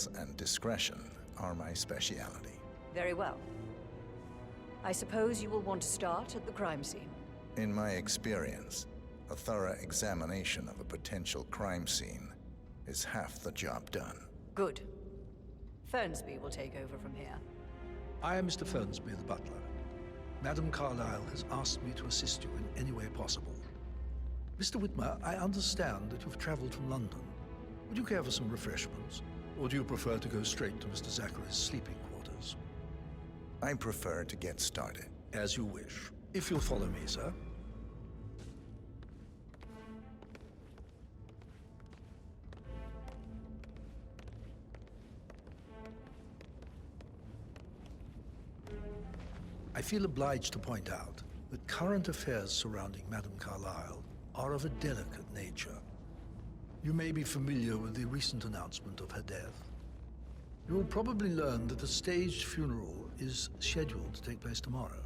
and discretion are my speciality. Very well. I suppose you will want to start at the crime scene. In my experience, a thorough examination of a potential crime scene is half the job done. Good. Fernsby will take over from here. I am Mr. Fernsby, the butler. Madame Carlyle has asked me to assist you in any way possible. Mr. Whitmer, I understand that you've traveled from London. Would you care for some refreshments? Or do you prefer to go straight to Mr. Zachary's sleeping quarters? I prefer to get started. As you wish. If you'll follow me, sir. I feel obliged to point out that current affairs surrounding Madame Carlyle are of a delicate nature. You may be familiar with the recent announcement of her death. You will probably learn that a staged funeral is scheduled to take place tomorrow.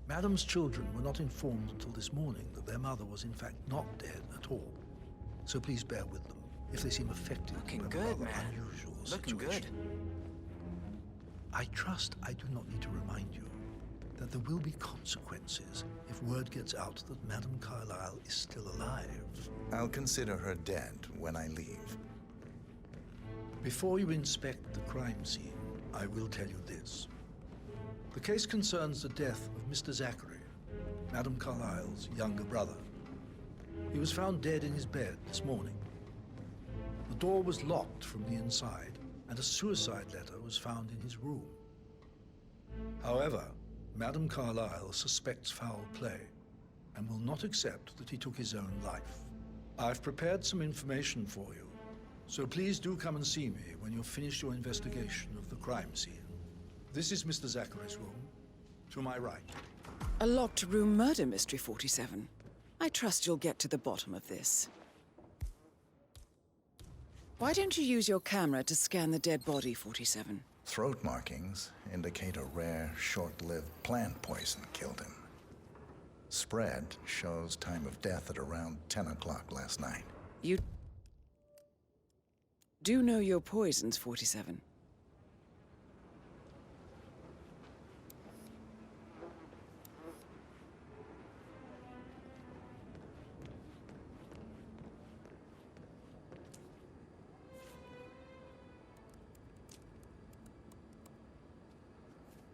Madame's children were not informed until this morning that their mother was in fact not dead at all. So please bear with them if they seem affected Looking by a good, rather man. unusual Looking situation. good. I trust I do not need to remind you that there will be consequences if word gets out that Madame Carlyle is still alive. I'll consider her dead when I leave. Before you inspect the crime scene, I will tell you this. The case concerns the death of Mr. Zachary, Madame Carlyle's younger brother. He was found dead in his bed this morning. The door was locked from the inside, and a suicide letter was found in his room. However, Madame Carlyle suspects foul play and will not accept that he took his own life. I've prepared some information for you, so please do come and see me when you've finished your investigation of the crime scene. This is Mr. Zachary's room, to my right. A locked room murder mystery, 47. I trust you'll get to the bottom of this. Why don't you use your camera to scan the dead body, 47? Throat markings indicate a rare, short-lived plant poison killed him. Spread shows time of death at around 10 o'clock last night. You do know your poisons, 47.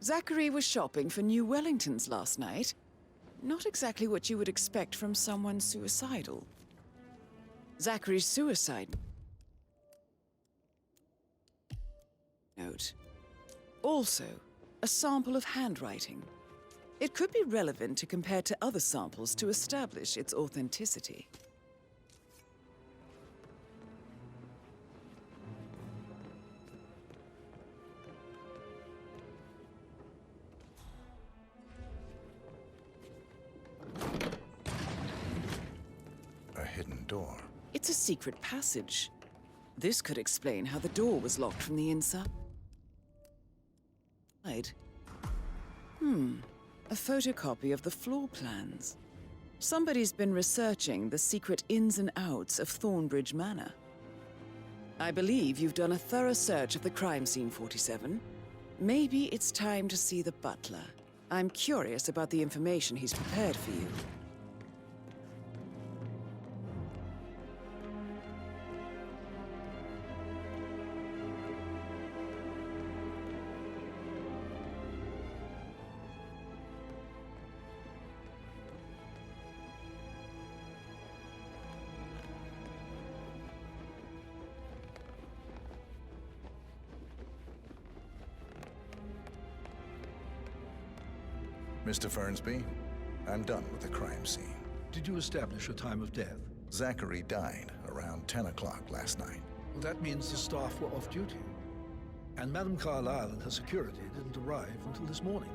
Zachary was shopping for new Wellingtons last night. Not exactly what you would expect from someone suicidal. Zachary's suicide note. Also, a sample of handwriting. It could be relevant to compare to other samples to establish its authenticity. A hidden door. It's a secret passage. This could explain how the door was locked from the inside. A photocopy of the floor plans. Somebody's been researching the secret ins and outs of Thornbridge Manor. I believe you've done a thorough search of the crime scene, 47. Maybe it's time to see the butler. I'm curious about the information he's prepared for you. Mr. Fernsby, I'm done with the crime scene. Did you establish a time of death? Zachary died around 10 o'clock last night. Well, that means the staff were off duty. And Madame Carlyle and her security didn't arrive until this morning.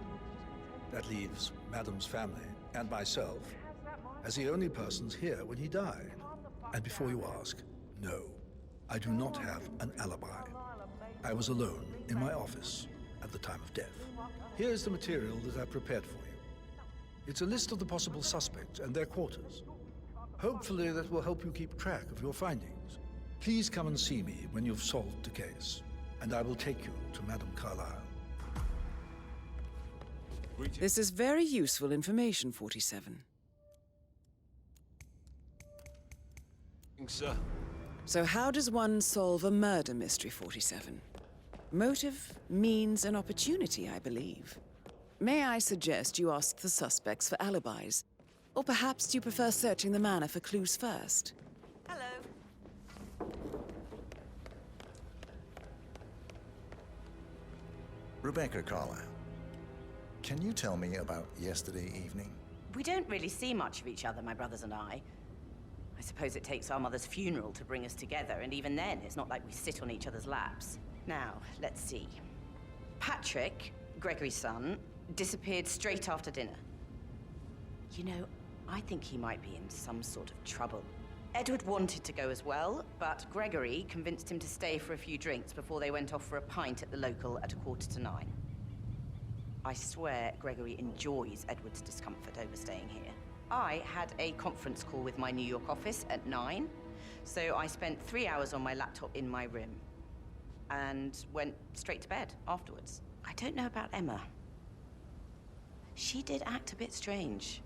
That leaves Madame's family and myself as the only persons here when he died. And before you ask, no, I do not have an alibi. I was alone in my office at the time of death. Here's the material that I prepared for you. It's a list of the possible suspects and their quarters. Hopefully that will help you keep track of your findings. Please come and see me when you've solved the case, and I will take you to Madame Carlyle. This is very useful information, 47. Thanks, sir. So how does one solve a murder mystery, 47? Motive, means, and opportunity, I believe. May I suggest you ask the suspects for alibis? Or perhaps do you prefer searching the manor for clues first? Hello. Rebecca Carlyle, can you tell me about yesterday evening? We don't really see much of each other, my brothers and I. I suppose it takes our mother's funeral to bring us together, and even then, it's not like we sit on each other's laps. Now, let's see. Patrick, Gregory's son, disappeared straight after dinner. You know, I think he might be in some sort of trouble. Edward wanted to go as well, but Gregory convinced him to stay for a few drinks before they went off for a pint at the local at 9:15. I swear Gregory enjoys Edward's discomfort over staying here. I had a conference call with my New York office at 9, so I spent 3 hours on my laptop in my room and went straight to bed afterwards. I don't know about Emma. She did act a bit strange.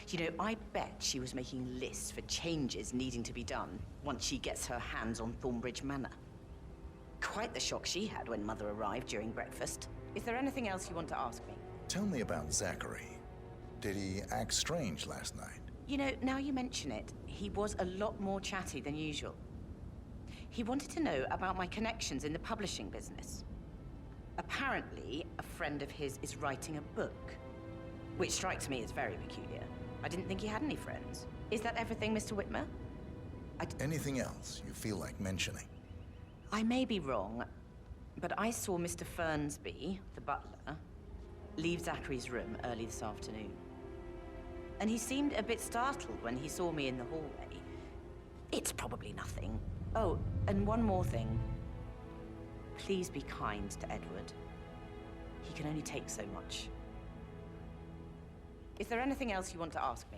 You know, I bet she was making lists for changes needing to be done once she gets her hands on Thornbridge Manor. Quite the shock she had when Mother arrived during breakfast. Is there anything else you want to ask me? Tell me about Zachary. Did he act strange last night? You know, now you mention it, he was a lot more chatty than usual. He wanted to know about my connections in the publishing business. Apparently, a friend of his is writing a book, which strikes me as very peculiar. I didn't think he had any friends. Is that everything, Mr. Whitmer? Anything else you feel like mentioning? I may be wrong, but I saw Mr. Fernsby, the butler, leave Zachary's room early this afternoon. And he seemed a bit startled when he saw me in the hallway. It's probably nothing. Oh, and one more thing. Please be kind to Edward. He can only take so much. Is there anything else you want to ask me?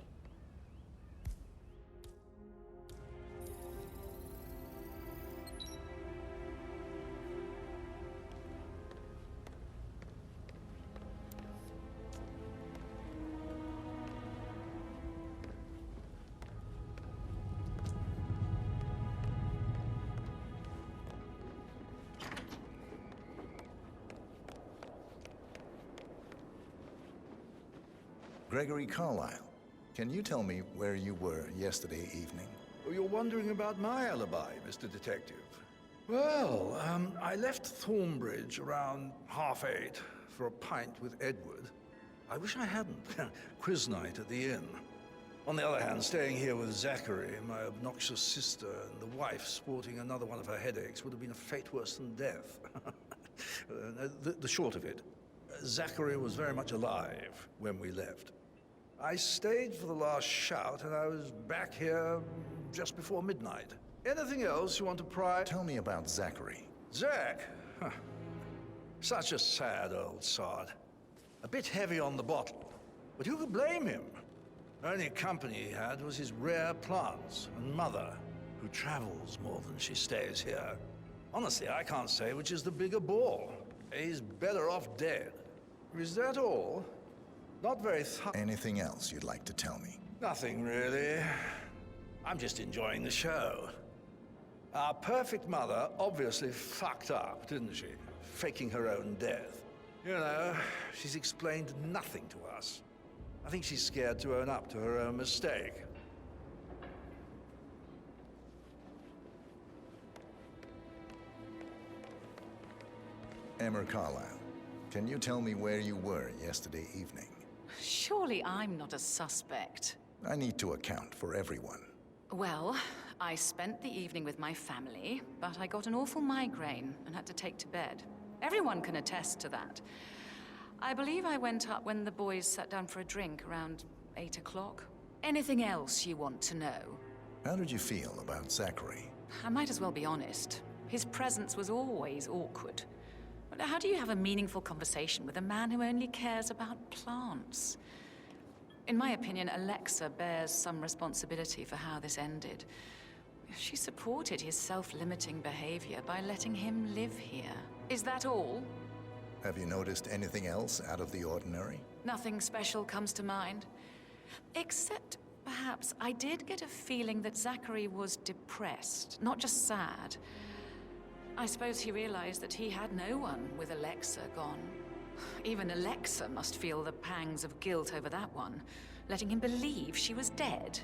Gregory Carlyle, can you tell me where you were yesterday evening? Oh, you're wondering about my alibi, Mr. Detective. Well, I left Thornbridge around 8:30 for a pint with Edward. I wish I hadn't. Quiz night at the inn. On the other hand, staying here with Zachary, my obnoxious sister, and the wife sporting another one of her headaches would have been a fate worse than death. The short of it, Zachary was very much alive when we left. I stayed for the last shout, and I was back here just before midnight. Anything else you want to pry? Tell me about Zachary. Zach? Huh. Such a sad old sod. A bit heavy on the bottle, but who could blame him? The only company he had was his rare plants and mother, who travels more than she stays here. Honestly, I can't say which is the bigger ball. He's better off dead. Is that all? Not very Anything else you'd like to tell me? Nothing, really. I'm just enjoying the show. Our perfect mother obviously fucked up, didn't she? Faking her own death. You know, she's explained nothing to us. I think she's scared to own up to her own mistake. Emma Carlyle, can you tell me where you were yesterday evening? Surely I'm not a suspect. I need to account for everyone. Well, I spent the evening with my family, but I got an awful migraine and had to take to bed. Everyone can attest to that. I believe I went up when the boys sat down for a drink around 8 o'clock. Anything else you want to know? How did you feel about Zachary? I might as well be honest. His presence was always awkward. But how do you have a meaningful conversation with a man who only cares about plants? In my opinion, Alexa bears some responsibility for how this ended. She supported his self-limiting behavior by letting him live here. Is that all? Have you noticed anything else out of the ordinary? Nothing special comes to mind. Except, perhaps, I did get a feeling that Zachary was depressed, not just sad. I suppose he realized that he had no one with Alexa gone. Even Alexa must feel the pangs of guilt over that one, letting him believe she was dead.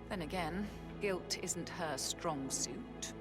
Then again, guilt isn't her strong suit.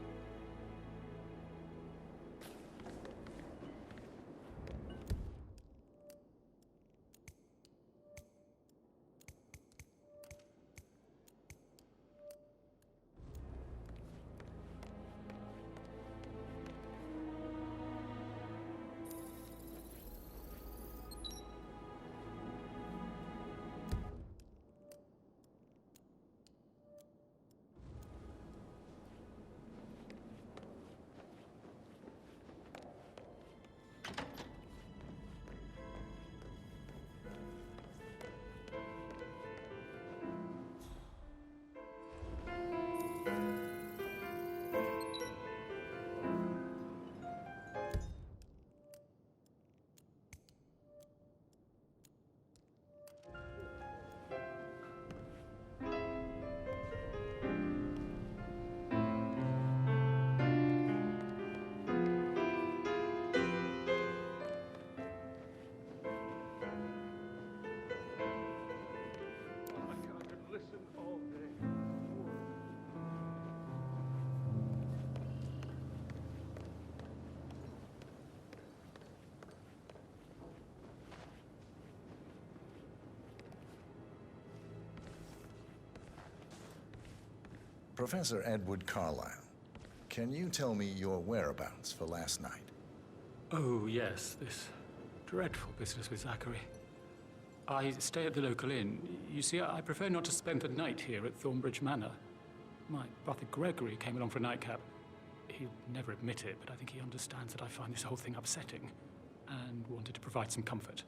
Professor Edward Carlyle, can you tell me your whereabouts for last night? Oh, yes, this dreadful business with Zachary. I stay at the local inn. You see, I prefer not to spend the night here at Thornbridge Manor. My brother Gregory came along for a nightcap. He'll never admit it, but I think he understands that I find this whole thing upsetting and wanted to provide some comfort.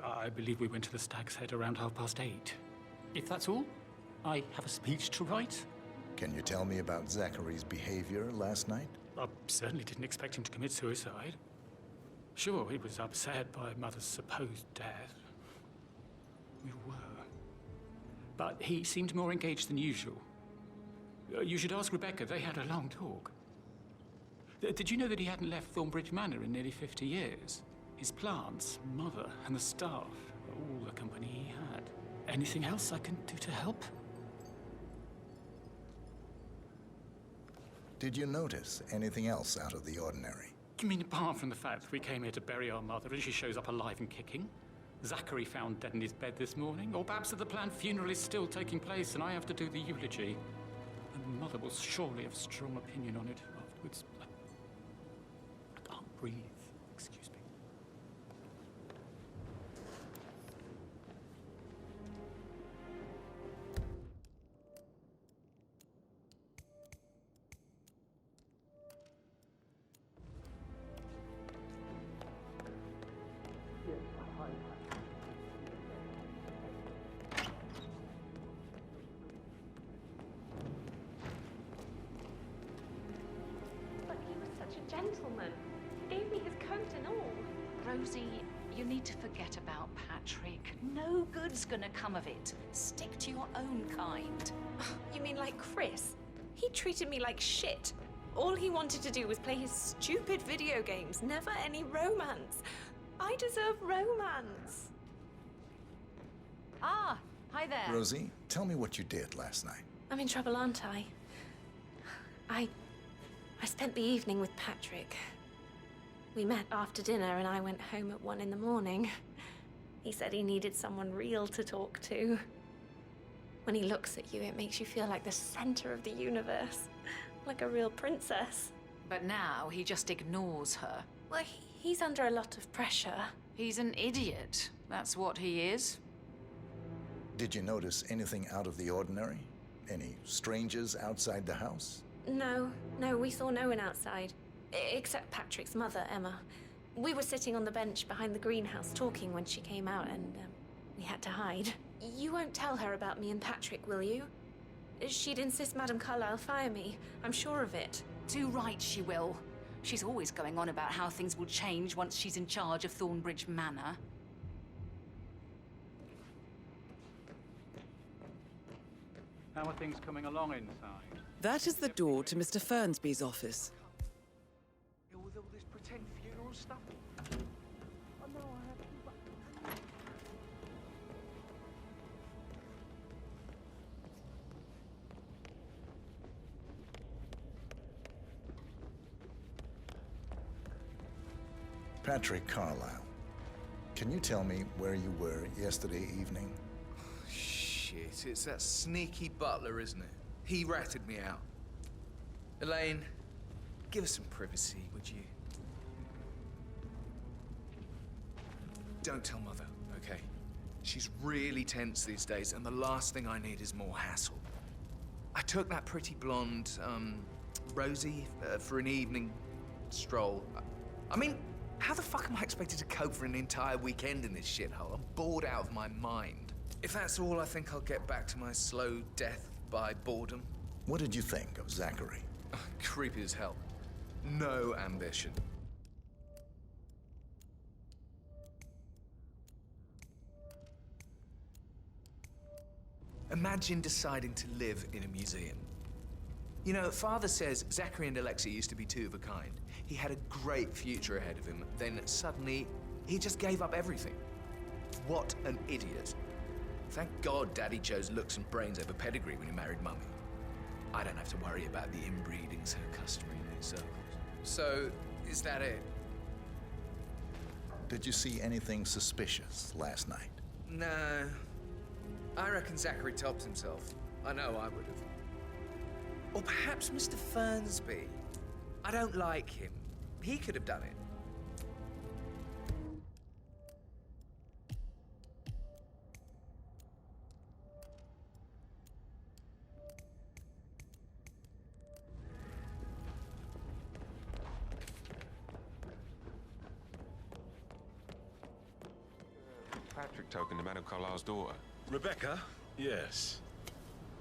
I believe we went to the Stag's Head around 8:30. If that's all, I have a speech to write. Can you tell me about Zachary's behavior last night? I certainly didn't expect him to commit suicide. Sure, he was upset by Mother's supposed death. We were. But he seemed more engaged than usual. You should ask Rebecca. They had a long talk. Did you know that he hadn't left Thornbridge Manor in nearly 50 years? His plants, Mother, and the staff, all the company he had. Anything else I can do to help? Did you notice anything else out of the ordinary? You mean apart from the fact that we came here to bury our mother and she shows up alive and kicking? Zachary found dead in his bed this morning? Or perhaps that the planned funeral is still taking place and I have to do the eulogy? And Mother will surely have a strong opinion on it afterwards. I can't breathe. Excuse me. But he was such a gentleman. He gave me his coat and all. Rosie, you need to forget about Patrick. No good's gonna come of it. Stick to your own kind. You mean like Chris? He treated me like shit. All he wanted to do was play his stupid video games, never any romance. I deserve romance. Ah, hi there. Rosie, tell me what you did last night. I'm in trouble, aren't I? I spent the evening with Patrick. We met after dinner and I went home at 1 in the morning. He said he needed someone real to talk to. When he looks at you, it makes you feel like the center of the universe. Like a real princess. But now he just ignores her. Well, he's under a lot of pressure. He's an idiot. That's what he is. Did you notice anything out of the ordinary? Any strangers outside the house? No, we saw no one outside. Except Patrick's mother, Emma. We were sitting on the bench behind the greenhouse talking when she came out and we had to hide. You won't tell her about me and Patrick, will you? She'd insist Madame Carlyle fire me. I'm sure of it. Too right she will. She's always going on about how things will change once she's in charge of Thornbridge Manor. How are things coming along inside? That is the door to Mr. Fernsby's office. With all this pretend funeral stuff. Patrick Carlyle, can you tell me where you were yesterday evening? Shit, it's that sneaky butler, isn't it? He ratted me out. Elaine, give us some privacy, would you? Don't tell Mother, okay? She's really tense these days, and the last thing I need is more hassle. I took that pretty blonde, Rosie, for an evening stroll. I mean, how the fuck am I expected to cope for an entire weekend in this shithole? I'm bored out of my mind. If that's all, I think I'll get back to my slow death by boredom. What did you think of Zachary? Creepy as hell. No ambition. Imagine deciding to live in a museum. You know, Father says Zachary and Alexia used to be two of a kind. He had a great future ahead of him, then suddenly, he just gave up everything. What an idiot. Thank God Daddy chose looks and brains over pedigree when he married Mummy. I don't have to worry about the inbreeding so customary in these circles. So, is that it? Did you see anything suspicious last night? No. I reckon Zachary tops himself. I know I would have. Or perhaps Mr. Fernsby. I don't like him. He could have done it. Patrick talking to Madame Carlyle's daughter. Rebecca? Yes.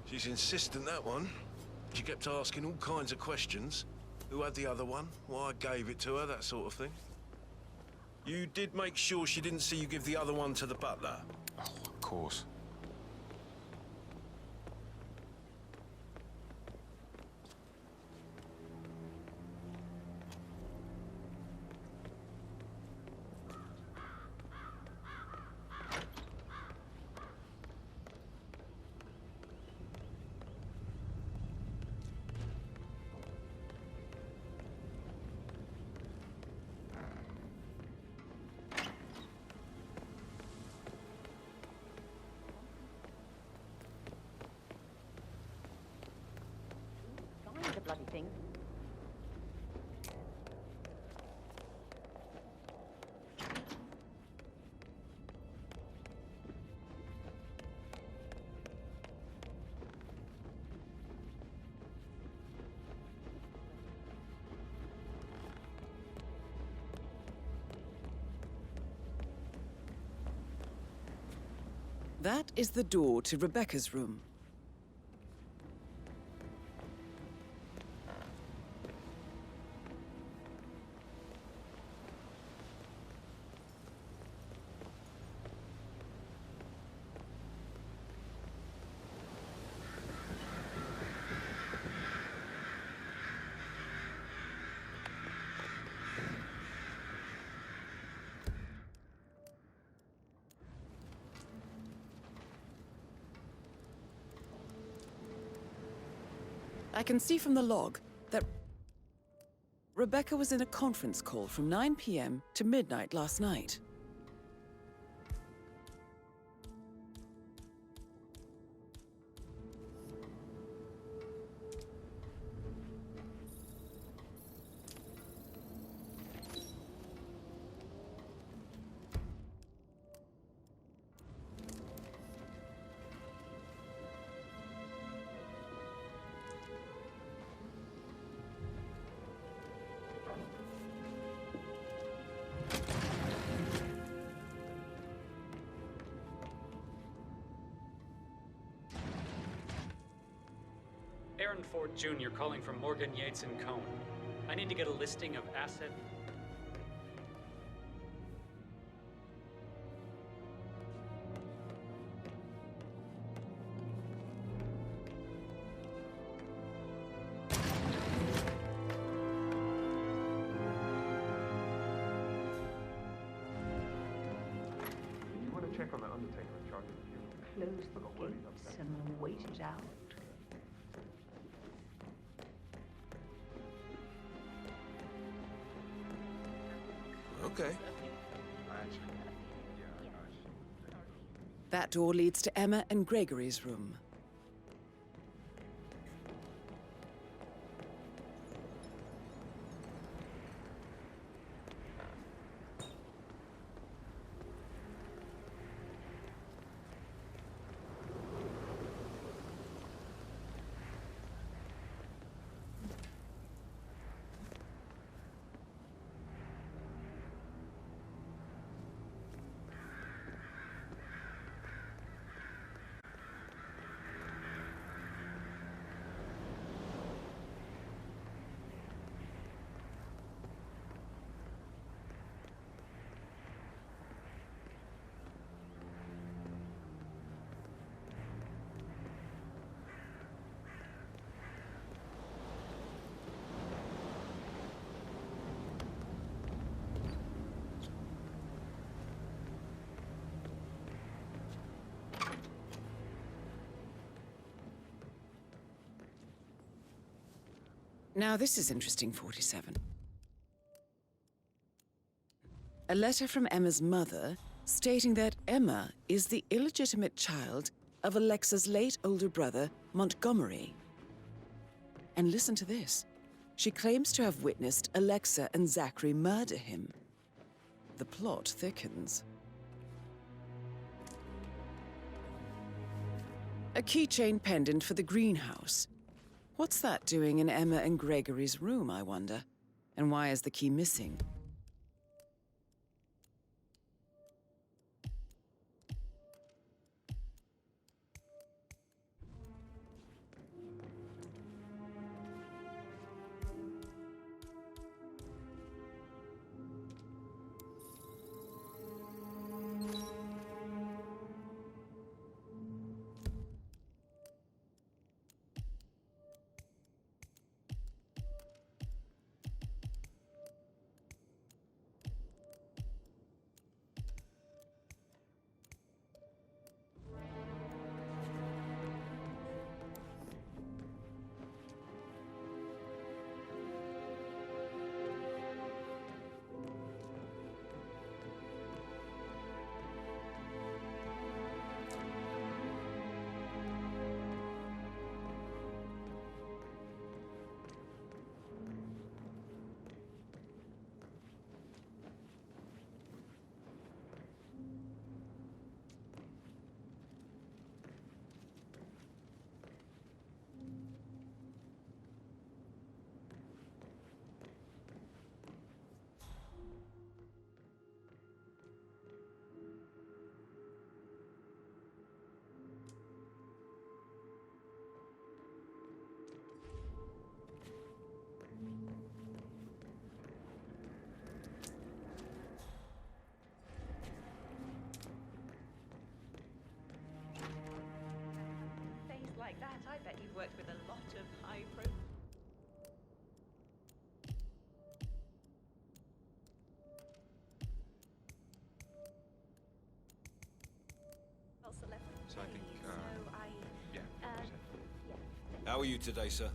She's insistent, that one. She kept asking all kinds of questions. Who had the other one? Why I gave it to her, that sort of thing. You did make sure she didn't see you give the other one to the butler? Oh, of course. Find the bloody thing. That is the door to Rebecca's room. I can see from the log that Rebecca was in a conference call from 9 p.m. to midnight last night. Aaron Ford Jr. calling from Morgan, Yates and Cohn. I need to get a listing of asset... You want to check on that undertaker in charge of the funeral? Close the gates and wait it out. Okay. That door leads to Emma and Gregory's room. Now this is interesting, 47. A letter from Emma's mother stating that Emma is the illegitimate child of Alexa's late older brother, Montgomery. And listen to this. She claims to have witnessed Alexa and Zachary murder him. The plot thickens. A keychain pendant for the greenhouse. What's that doing in Emma and Gregory's room, I wonder? And why is the key missing? Like that, I bet you've worked with a lot of high profile. So I think, yeah. How are you today, sir?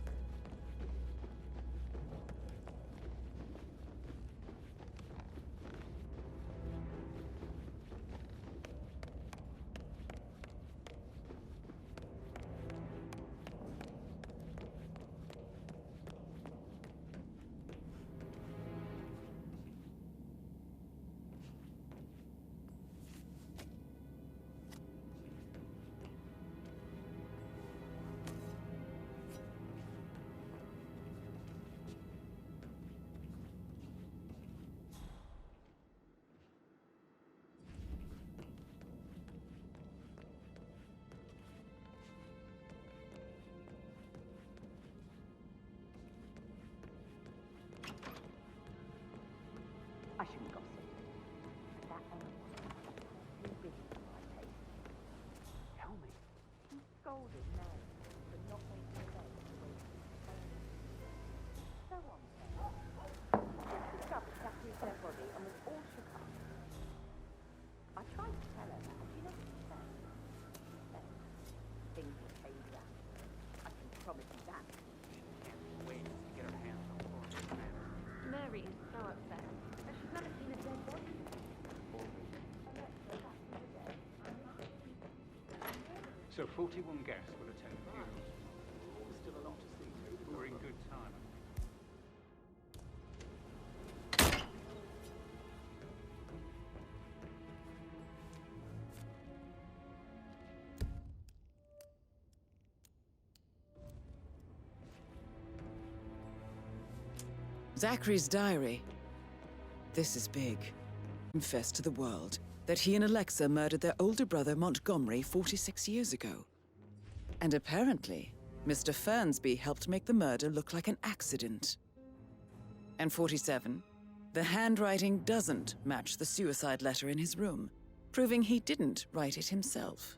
dead body and was all shook up. I tried to tell her that, and you know what she said? She said, things will change around. I can promise you that. Can't wait to get her hands on Thornbridge Manor. Mary is so upset. She's never seen a dead body. So 41 guests will attend the funeral. There's still a lot to see to. We're in good time. Zachary's diary. This is big. Confess to the world that he and Alexa murdered their older brother Montgomery 46 years ago. And apparently, Mr. Fernsby helped make the murder look like an accident. And 47, the handwriting doesn't match the suicide letter in his room, proving he didn't write it himself.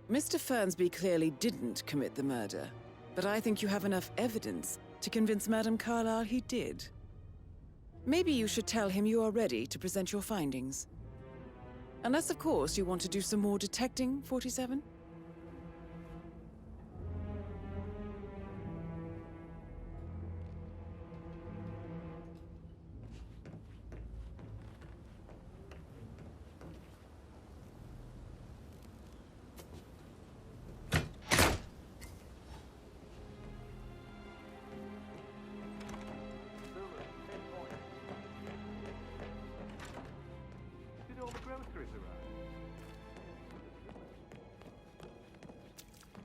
Mr. Fernsby clearly didn't commit the murder, but I think you have enough evidence to convince Madame Carlyle he did. Maybe you should tell him you are ready to present your findings. Unless, of course, you want to do some more detecting, 47? Did all the groceries arrive?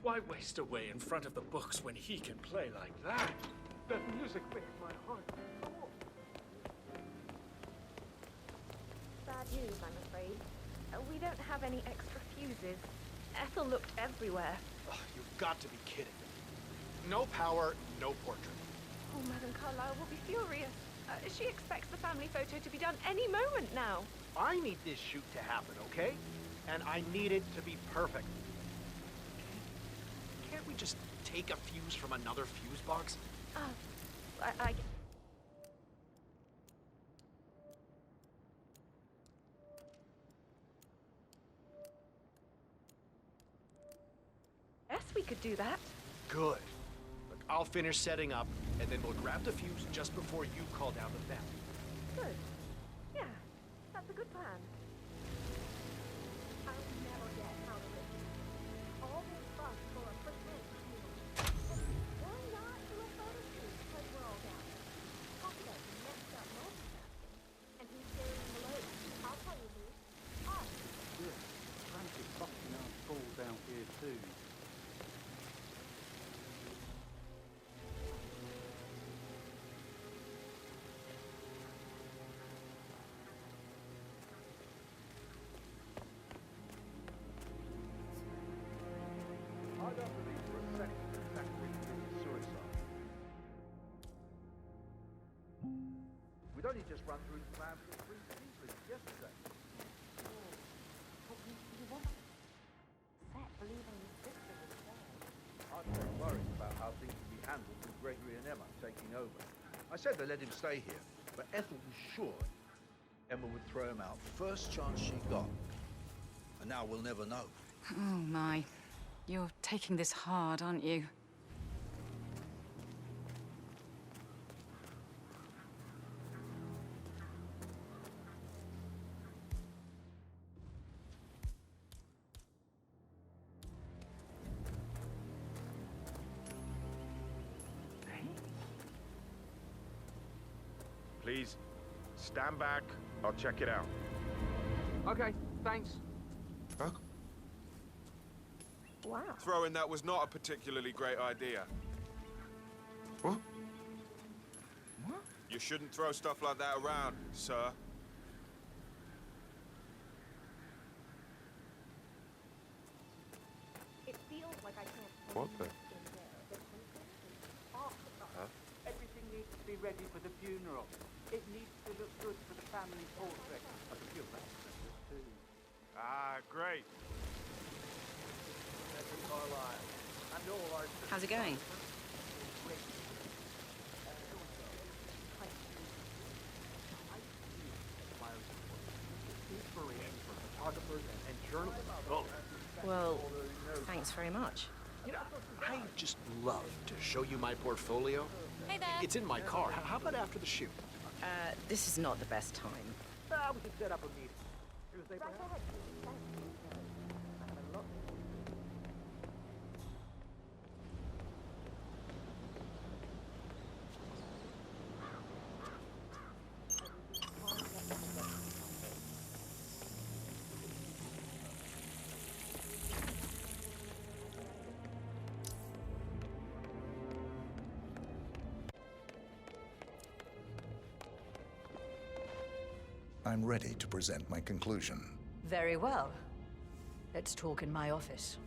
Why waste away in front of the books when he can play like that? That music makes my heart. Bad news, I'm afraid. We don't have any extra fuses. Ethel looked everywhere. Oh, you've got to be kidding me. No power, no portrait. Oh, Madame Carlyle will be furious. She expects the family photo to be done any moment now. I need this shoot to happen, okay? And I need it to be perfect. Can't we just take a fuse from another fuse box? I Yes, we could do that. Good. Look, I'll finish setting up, and then we'll grab the fuse just before you call down the vent. Good. Yeah, that's a good plan. I'll never get out of it. All this fuss for a quick minute. Why not do a photo shoot because we're all down there? Talk about messed up multitasking. And who's staring below? I'll tell you who. Us. Good. Frantic fucking ass fall down here too. I don't believe for a second that Zachary committed suicide. We'd only just run through his plans with 3 seasons yesterday. But he wasn't set believing his sister was dead. I'm very worried about how things will be handled with Gregory and Emma taking over. I said they let him stay here, but Ethel was sure Emma would throw him out first chance she got. And now we'll never know. Oh, my. You're taking this hard, aren't you? Please, stand back. I'll check it out. Okay, thanks. Huh? Wow. Throwing that was not a particularly great idea. What? What? You shouldn't throw stuff like that around, sir. It feels like I can't. What the? Huh? Everything needs to be ready for the funeral. It needs to look good for the family portrait. I can feel that too. Ah, great. How's it going? Well, thanks very much. You know, I just love to show you my portfolio. Hey there. It's in my car. How about after the shoot? This is not the best time. We could set up a meeting. Tuesday, perhaps? I'm ready to present my conclusion. Very well. Let's talk in my office.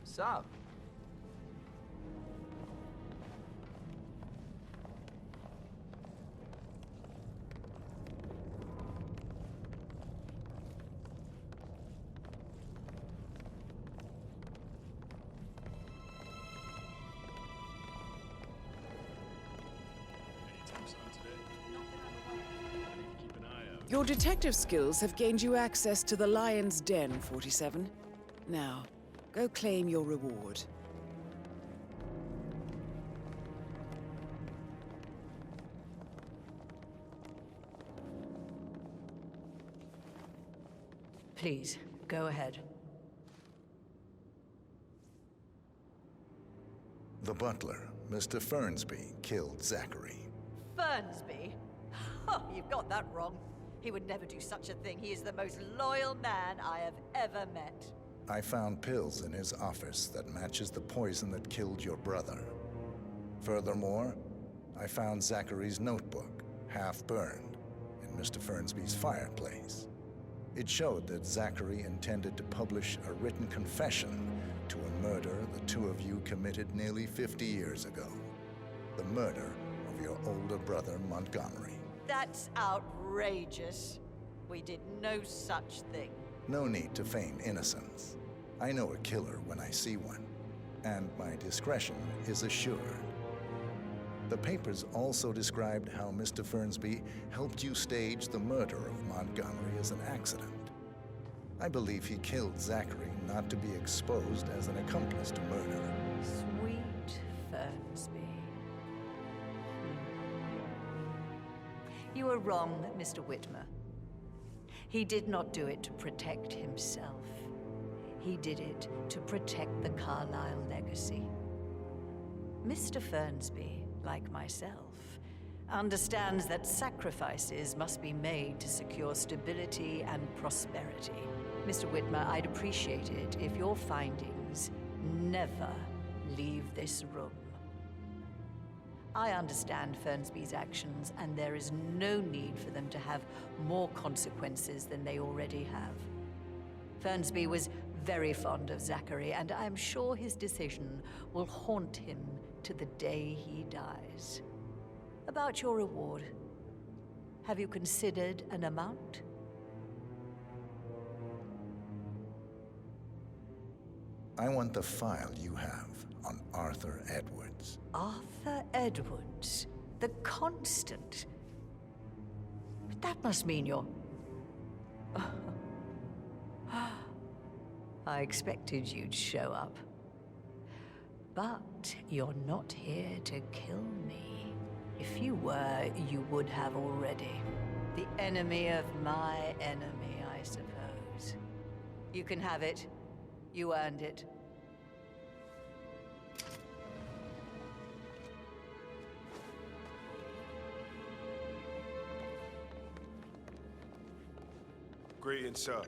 Sup? Your detective skills have gained you access to the Lion's Den, 47. Now, go claim your reward. Please, go ahead. The butler, Mr. Fernsby, killed Zachary. Fernsby? Oh, you've got that wrong. He would never do such a thing. He is the most loyal man I have ever met. I found pills in his office that matches the poison that killed your brother. Furthermore, I found Zachary's notebook, half burned, in Mr. Fernsby's fireplace. It showed that Zachary intended to publish a written confession to a murder the two of you committed nearly 50 years ago. The murder of your older brother, Montgomery. That's outrageous. We did no such thing. No need to feign innocence. I know a killer when I see one, and my discretion is assured. The papers also described how Mr. Fernsby helped you stage the murder of Montgomery as an accident. I believe he killed Zachary not to be exposed as an accomplice to murder. Sweet Fernsby. You are wrong, Mr. Whitmer. He did not do it to protect himself. He did it to protect the Carlyle legacy. Mr. Fernsby, like myself, understands that sacrifices must be made to secure stability and prosperity. Mr. Whitmer, I'd appreciate it if your findings never leave this room. I understand Fernsby's actions, and there is no need for them to have more consequences than they already have. Fernsby was very fond of Zachary, and I'm sure his decision will haunt him to the day he dies. About your reward. Have you considered an amount? I want the file you have on Arthur Edwards. Arthur Edwards, the Constant. But that must mean you're... I expected you'd show up. But you're not here to kill me. If you were, you would have already. The enemy of my enemy, I suppose. You can have it. You earned it. Greetings, sir.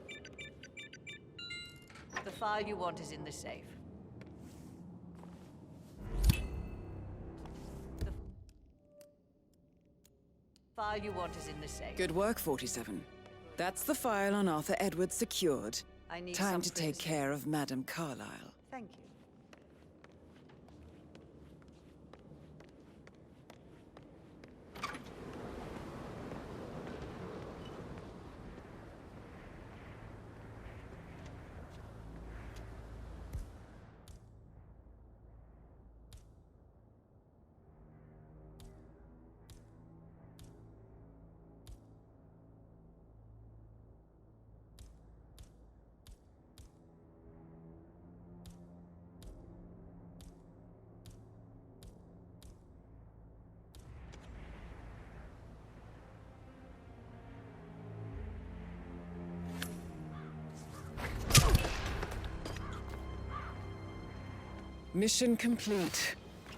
The file you want is in the safe. The file you want is in the safe. Good work, 47. That's the file on Arthur Edwards secured. I need Time some to take privacy. care of Madame Carlyle. Thank you. Mission complete.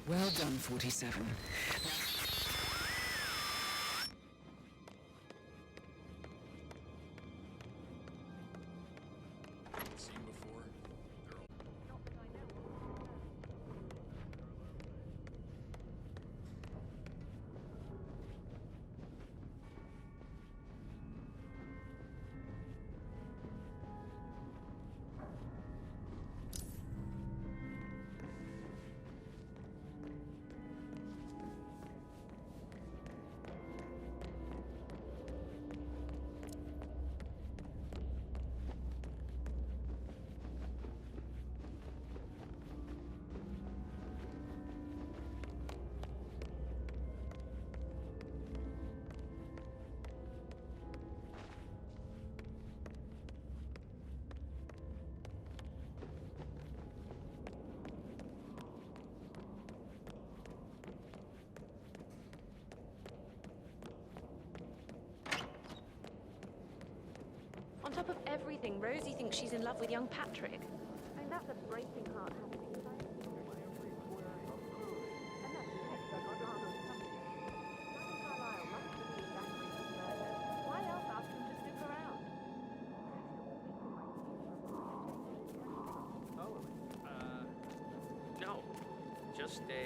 Well done, 47. Seen before? They're all... On top of everything, Rosie thinks she's in love with young Patrick. I mean, that's a breaking heart happening. And that text I got Arnold's company. Madame Carlyle must believe Zachary was murdered. Why else ask him to stick around? No. Just a